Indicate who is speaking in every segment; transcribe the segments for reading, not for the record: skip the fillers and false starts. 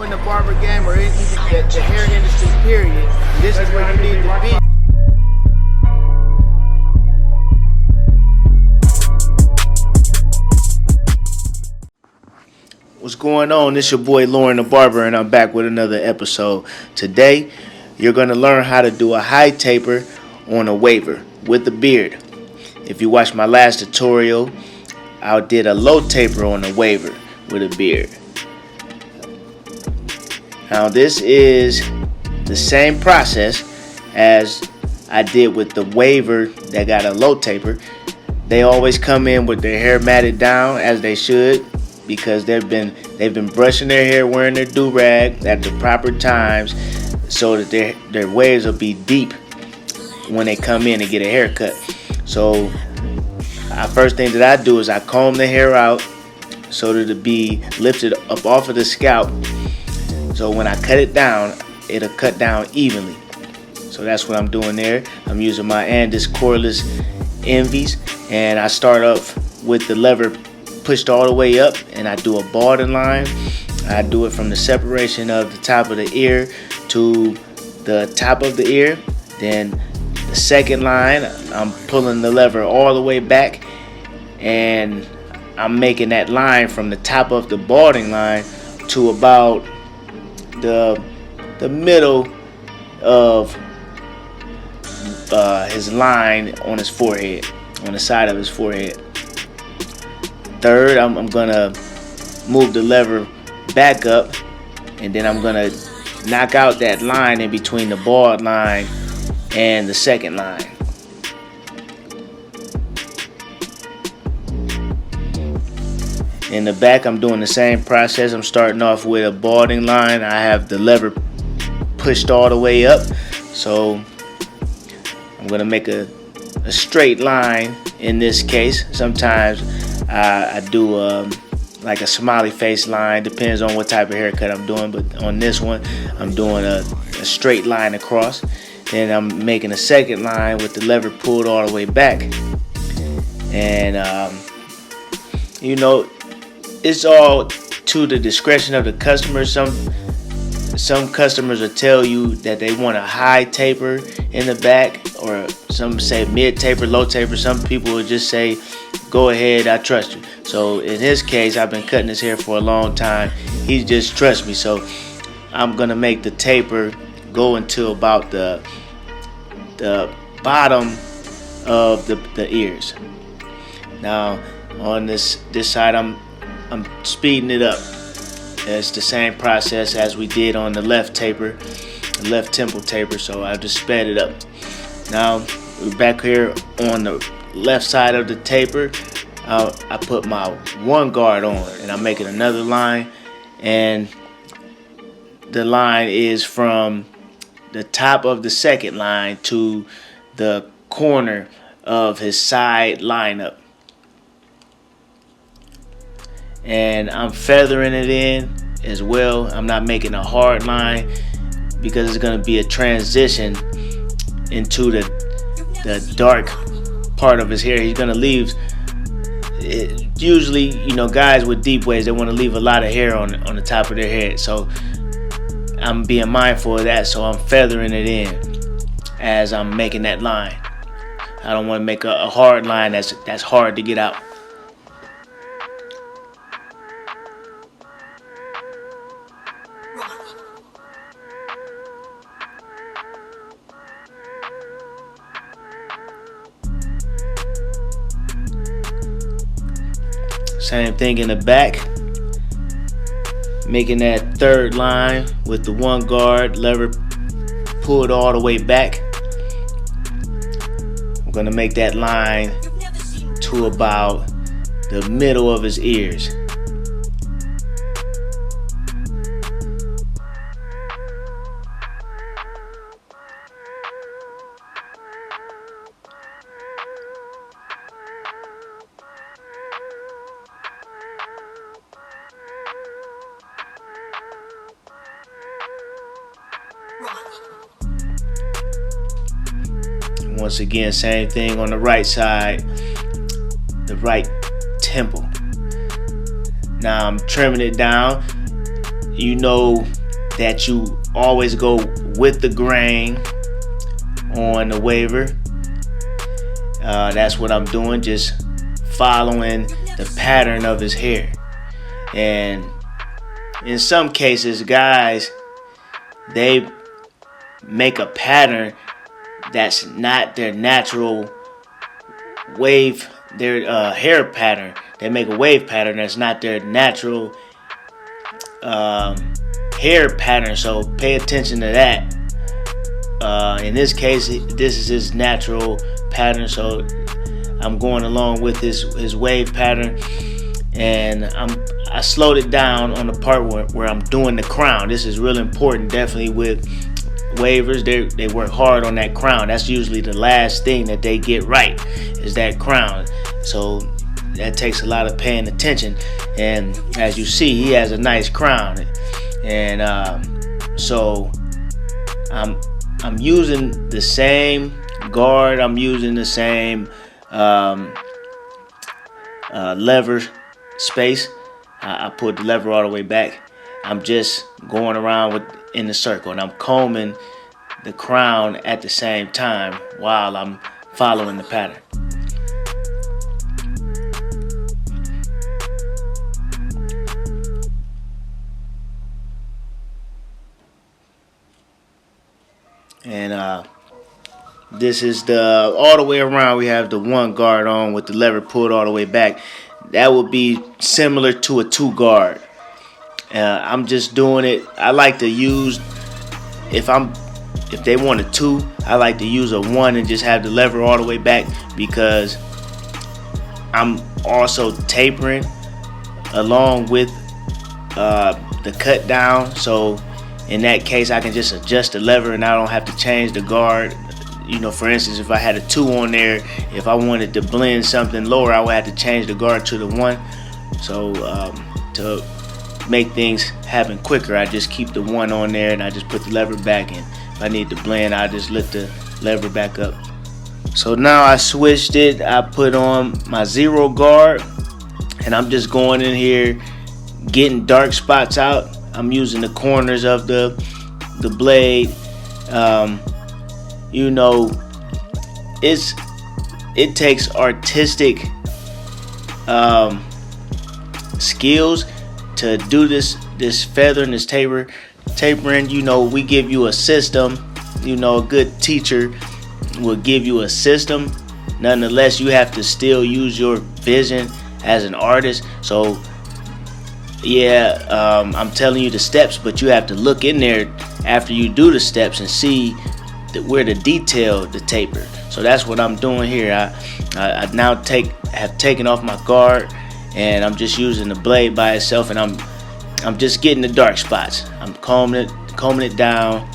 Speaker 1: in the barber game or even the hair industry, period, this is where you need to be. What's going on? It's your boy Loren The Barber, and I'm back with another episode. Today, you're going to learn how to do a high taper on a waver with a beard. If you watched my last tutorial, I did a low taper on a waver with a beard. Now this is the same process as I did with the waver that got a low taper. They always come in with their hair matted down, as they should, because they've been brushing their hair, wearing their do-rag at the proper times, so that their waves will be deep when they come in and get a haircut. So first thing that I do is I comb the hair out so that it'll be lifted up off of the scalp. So when I cut it down, it'll cut down evenly. So that's what I'm doing there. I'm using my Andis cordless Envies, and I start off with the lever pushed all the way up, and I do a balding line. I do it from the separation of the top of the ear to the top of the ear. Then the second line, I'm pulling the lever all the way back, and I'm making that line from the top of the balding line to about the middle of his line on his forehead, on the side of his forehead. Third, I'm gonna move the lever back up, and then I'm gonna knock out that line in between the bald line and the second line. In the back, I'm doing the same process. I'm starting off with a balding line. I have the lever pushed all the way up, so I'm gonna make a straight line in this case. Sometimes I do like a smiley face line, depends on what type of haircut I'm doing, but on this one I'm doing a straight line across. Then I'm making a second line with the lever pulled all the way back, and you know, it's all to the discretion of the customer. Some customers will tell you that they want a high taper in the back, or some say mid taper, low taper. Some people will just say, go ahead, I trust you. So in his case, I've been cutting his hair for a long time. He just trusts me. So I'm gonna make the taper go until about the bottom of the ears. Now on this side, I'm speeding it up. It's the same process as we did on the left taper, the left temple taper, so I just sped it up. Now we're back here on the left side of the taper. I put my one guard on, and I'm making another line, and the line is from the top of the second line to the corner of his side lineup. And I'm feathering it in as well. I'm not making a hard line because it's going to be a transition into the dark part of his hair. He's going to leave it. Usually, you know, guys with deep waves, they want to leave a lot of hair on the top of their head. So I'm being mindful of that, so I'm feathering it in as I'm making that line. I don't want to make a hard line that's hard to get out. Same thing in the back, making that third line with the one guard, lever pulled all the way back. I'm gonna make that line to about the middle of his ears. Once again, same thing on the right side, the right temple. Now I'm trimming it down. You know, that you always go with the grain on the waver. That's what I'm doing, just following the pattern of his hair. And in some cases, guys, they make a pattern that's not their natural wave, their hair pattern. They make a wave pattern that's not their natural hair pattern. So pay attention to that. In this case, this is his natural pattern, so I'm going along with his wave pattern, and I slowed it down on the part where I'm doing the crown. This is real important, definitely with wavers. They work hard on that crown. That's usually the last thing that they get right, is that crown. So that takes a lot of paying attention. And as you see, he has a nice crown, and so I'm using the same guard. I'm using the same lever space. I put the lever all the way back. I'm just going around in the circle, and I'm combing the crown at the same time while I'm following the pattern. And this is the all the way around. We have the one guard on with the lever pulled all the way back. That would be similar to a two guard. I'm just doing it. I like to use, if they want a two, I like to use a one and just have the lever all the way back, because I'm also tapering along with the cut down. So in that case, I can just adjust the lever and I don't have to change the guard. You know, for instance, if I had a two on there, if I wanted to blend something lower, I would have to change the guard to the one. So to make things happen quicker, I just keep the one on there and I just put the lever back in. If I need to blend, I just lift the lever back up. So now I switched it. I put on my zero guard, and I'm just going in here getting dark spots out. I'm using the corners of the blade. You know, it takes artistic skills to do this feather and this tapering. You know, we give you a system. You know, a good teacher will give you a system. Nonetheless, you have to still use your vision as an artist. So yeah, I'm telling you the steps, but you have to look in there after you do the steps and see where the detail, the taper. So that's what I'm doing here. I now have taken off my guard, and I'm just using the blade by itself, and I'm just getting the dark spots. I'm combing it down,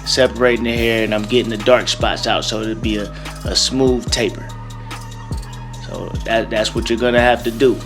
Speaker 1: separating the hair, and I'm getting the dark spots out so it'll be a smooth taper. So that's what you're gonna have to do.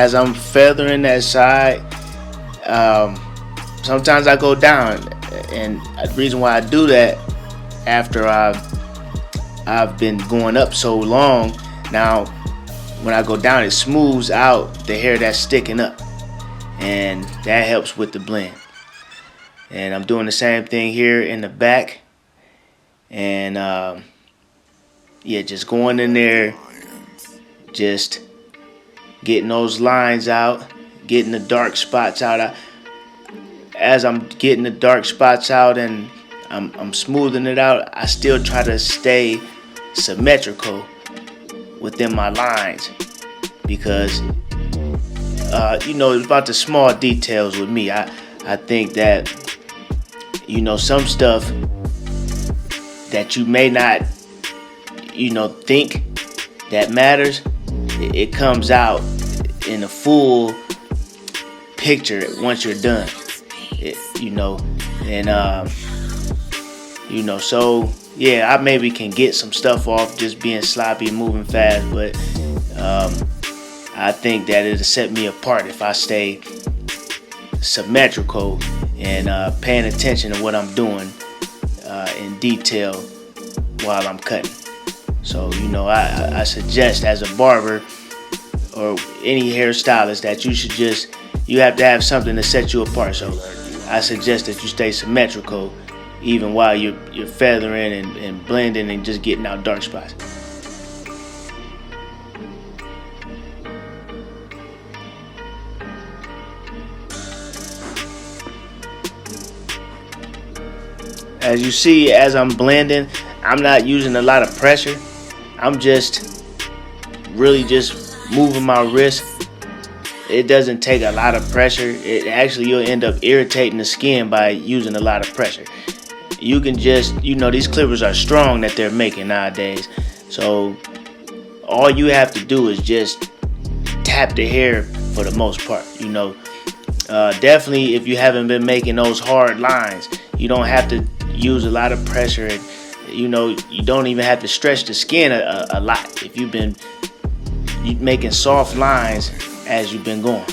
Speaker 1: as I'm feathering that side, sometimes I go down, and the reason why I do that, after I've been going up so long, now when I go down, it smooths out the hair that's sticking up, and that helps with the blend. And I'm doing the same thing here in the back, and yeah, just going in there, just getting those lines out, getting the dark spots out. As I'm getting the dark spots out and I'm smoothing it out, I still try to stay symmetrical within my lines, because it's about the small details with me. I think that some stuff that you may not think that matters, it comes out in a full picture once you're done. So yeah, I maybe can get some stuff off just being sloppy and moving fast, but I think that it'll set me apart if I stay symmetrical and paying attention to what I'm doing in detail while I'm cutting. So I suggest, as a barber or any hairstylist, that you have to have something to set you apart. So I suggest that you stay symmetrical even while you're feathering and blending and just getting out dark spots. As you see, as I'm blending, I'm not using a lot of pressure. I'm just really just moving my wrist. It doesn't take a lot of pressure. You'll end up irritating the skin by using a lot of pressure. You can just, these clippers are strong that they're making nowadays. So all you have to do is just tap the hair for the most part. Definitely if you haven't been making those hard lines, you don't have to use a lot of pressure, and you don't even have to stretch the skin a lot if you've been making soft lines as you've been going.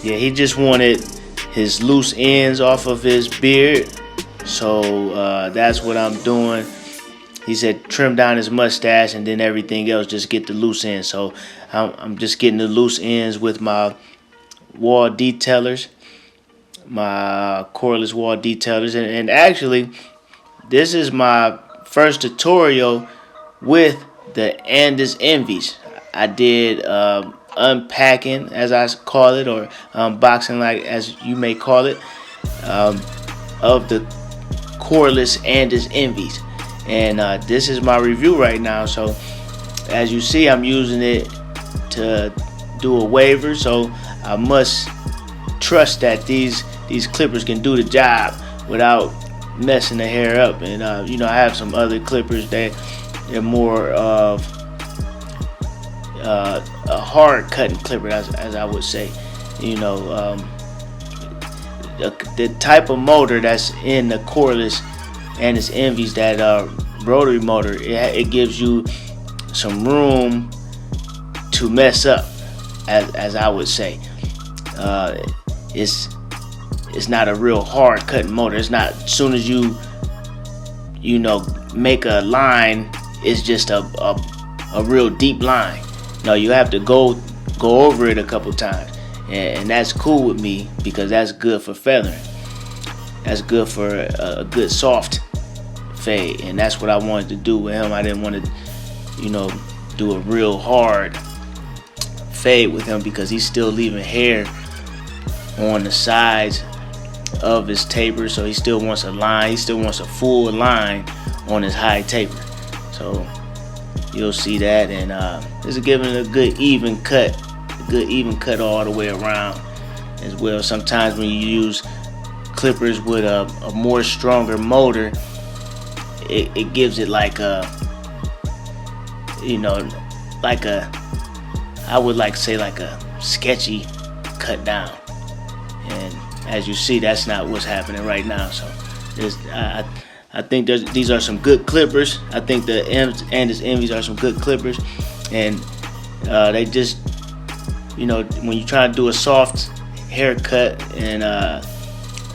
Speaker 1: Yeah, he just wanted his loose ends off of his beard, so that's what I'm doing. He said trim down his mustache and then everything else, just get the loose ends. So I'm just getting the loose ends with my wall detailers, my cordless wall detailers, and actually this is my first tutorial with the Andes Envies. I did unpacking, as I call it, or unboxing, like as you may call it, of the cordless Andes Envies, and this is my review right now. So as you see, I'm using it to do a waver, so I must trust that these clippers can do the job without messing the hair up. And I have some other clippers that they're more of a hard cutting clipper, as I would say. The type of motor that's in the cordless and its Envies, that rotary motor, it gives you some room to mess up, as I would say. It's not a real hard cutting motor. It's not, as soon as you make a line, it's just a real deep line. No, you have to go over it a couple times, and that's cool with me, because that's good for feathering. That's good for a good soft fade, and that's what I wanted to do with him. I didn't want to, do a real hard fade with him because he's still leaving hair on the sides of his taper. So he still wants a line. He still wants a full line on his high taper. So you'll see that, and this is giving a good even cut all the way around as well. Sometimes when you use clippers with a more stronger motor, it gives it like a, I would like to say like a sketchy cut down. And as you see, that's not what's happening right now. So I think these are some good clippers. I think the M's and his Envies are some good clippers, and they just, when you try to do a soft haircut and a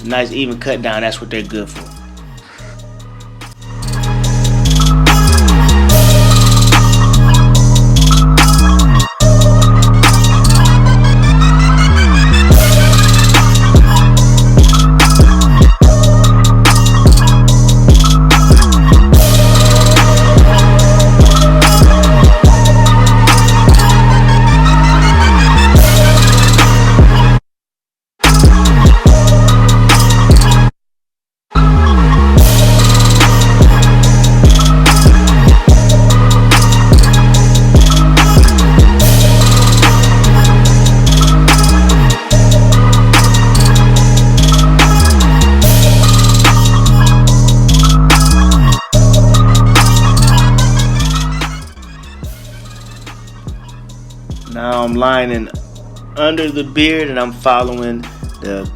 Speaker 1: nice even cut down, that's what they're good for. Now I'm lining under the beard, and I'm following the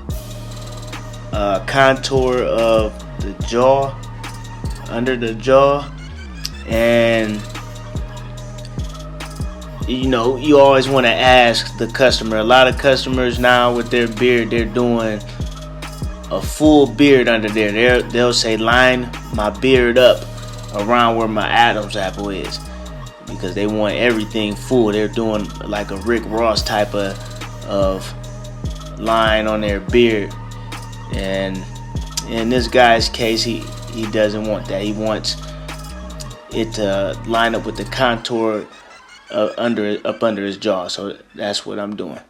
Speaker 1: contour of the jaw, under the jaw. And you always want to ask the customer. A lot of customers now with their beard, they're doing a full beard under there. They'll say, line my beard up around where my Adam's apple is, because they want everything full. They're doing like a Rick Ross type of line on their beard. And in this guy's case, he doesn't want that. He wants it to line up with the contour up under his jaw. So that's what I'm doing.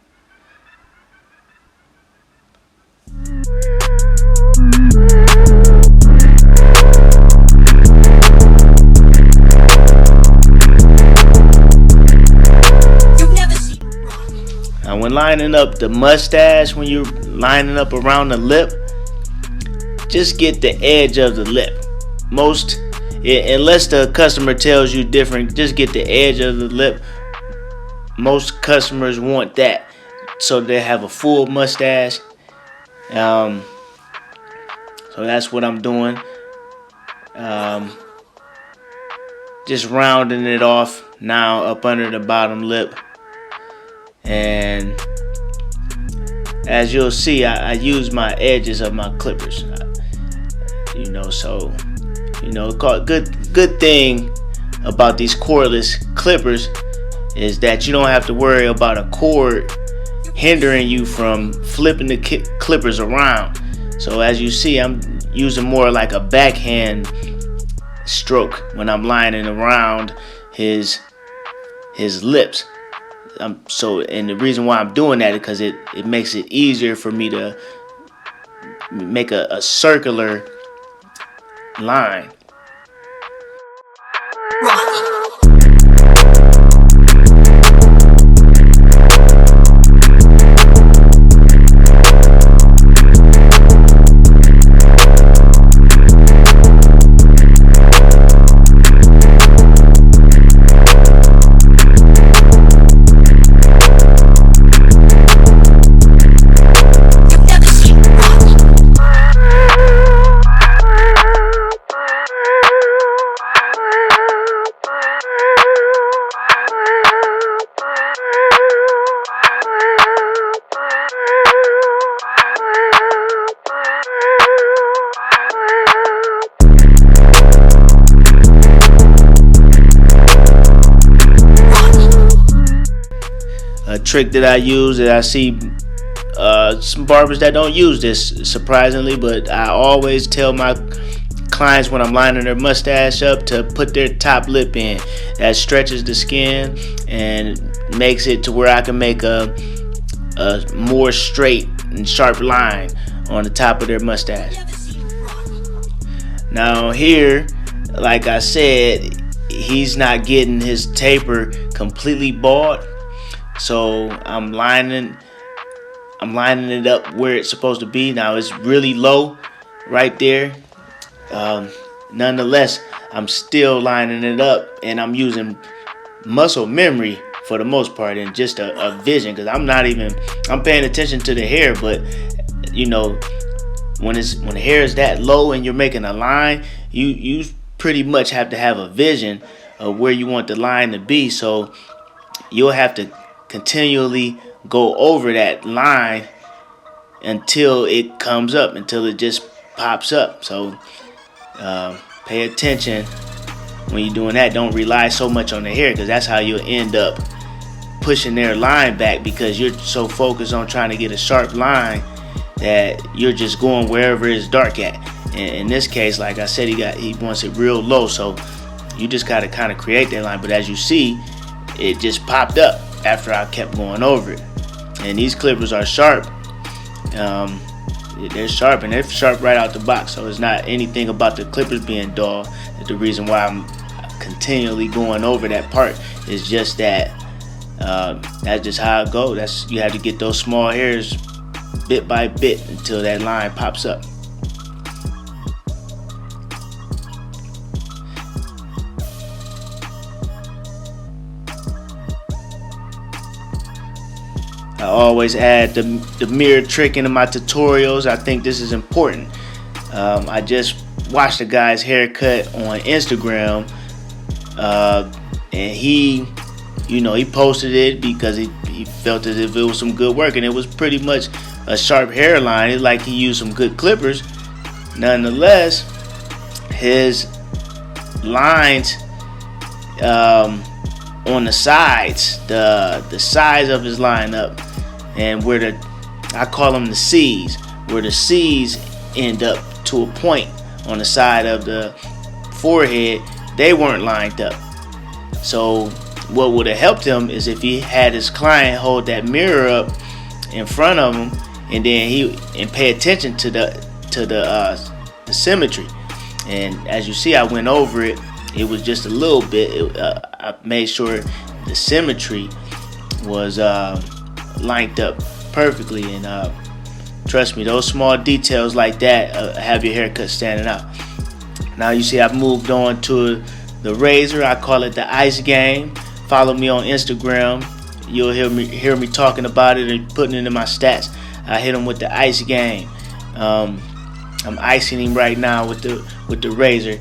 Speaker 1: Now when lining up the mustache, when you're lining up around the lip, just get the edge of the lip. Unless the customer tells you different, just get the edge of the lip. Most customers want that, so they have a full mustache. So that's what I'm doing. Just rounding it off now up under the bottom lip. And as you'll see, I use my edges of my clippers. So good thing about these cordless clippers is that you don't have to worry about a cord hindering you from flipping the clippers around. So as you see, I'm using more like a backhand stroke when I'm lining around his lips. And the reason why I'm doing that is because it makes it easier for me to make a circular line. A trick that I use, that I see some barbers that don't use this, surprisingly, but I always tell my clients when I'm lining their mustache up to put their top lip in. That stretches the skin and makes it to where I can make a more straight and sharp line on the top of their mustache. Now here, like I said, he's not getting his taper completely bald, so I'm lining it up where it's supposed to be. Now it's really low right there. Nonetheless, I'm still lining it up, and I'm using muscle memory for the most part, and just a vision, because I'm paying attention to the hair. But you know, when the hair is that low and you're making a line, you pretty much have to have a vision of where you want the line to be. So you'll have to continually go over that line until it comes up, until it just pops up. So pay attention when you're doing that. Don't rely so much on the hair, because that's how you'll end up pushing their line back, because you're so focused on trying to get a sharp line that you're just going wherever it's dark at. And in this case, like I said, he wants it real low, so you just gotta kind of create that line. But as you see, it just popped up after I kept going over it. And these clippers are sharp. They're sharp, and they're sharp right out the box. So it's not anything about the clippers being dull. The reason why I'm continually going over that part is just that that's just how it goes. You have to get those small hairs bit by bit until that line pops up. I always add the mirror trick into my tutorials. I think this is important. I just watched a guy's haircut on Instagram, and he posted it because he felt as if it was some good work, and it was pretty much a sharp hairline. It's like he used some good clippers. Nonetheless, his lines on the sides, the size of his lineup, and where I call them the C's, where the C's end up to a point on the side of the forehead, they weren't lined up. So what would have helped him is if he had his client hold that mirror up in front of him, and then pay attention to the symmetry. And as you see, I went over it. It was just a little bit. I made sure the symmetry was lined up perfectly, and trust me, those small details like that have your haircut standing out. Now you see I've moved on to the razor. I call it the ice game. Follow me on Instagram. You'll hear me talking about it and putting it in my stats. I hit him with the ice game. I'm icing him right now with the razor.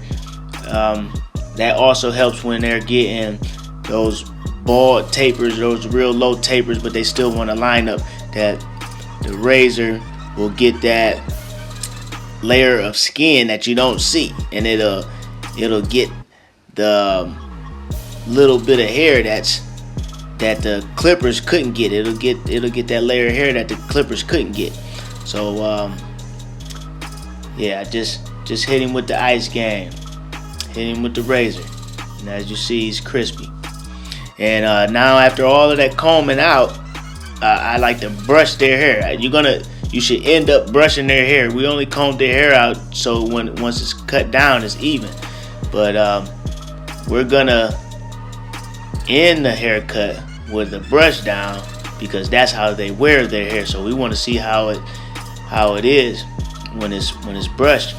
Speaker 1: That also helps when they're getting those bald tapers, those real low tapers, but they still want to line up. That the razor will get that layer of skin that you don't see, and it'll get the little bit of hair that the clippers couldn't get. It'll get that layer of hair that the clippers couldn't get. So yeah, just hit him with the ice game. Hit him with the razor, and as you see, he's crispy. And now after all of that combing out, I like to brush their hair. You should end up brushing their hair. We only comb their hair out so once it's cut down, it's even. But we're gonna end the haircut with the brush down, because that's how they wear their hair. So we want to see how it is when it's brushed.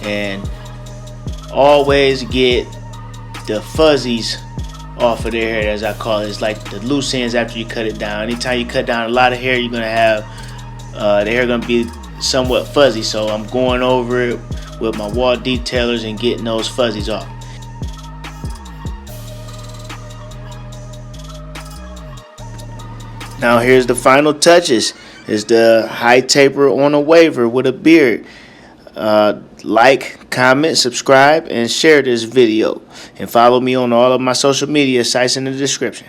Speaker 1: And always get the fuzzies off of their hair, as I call it. It's like the loose ends after you cut it down. Anytime you cut down a lot of hair, you're gonna have the hair gonna be somewhat fuzzy. So I'm going over it with my wall detailers and getting those fuzzies off. Now here's the final touches. Is the high taper on a waver with a beard. Like, comment, subscribe, and share this video. And follow me on all of my social media sites in the description.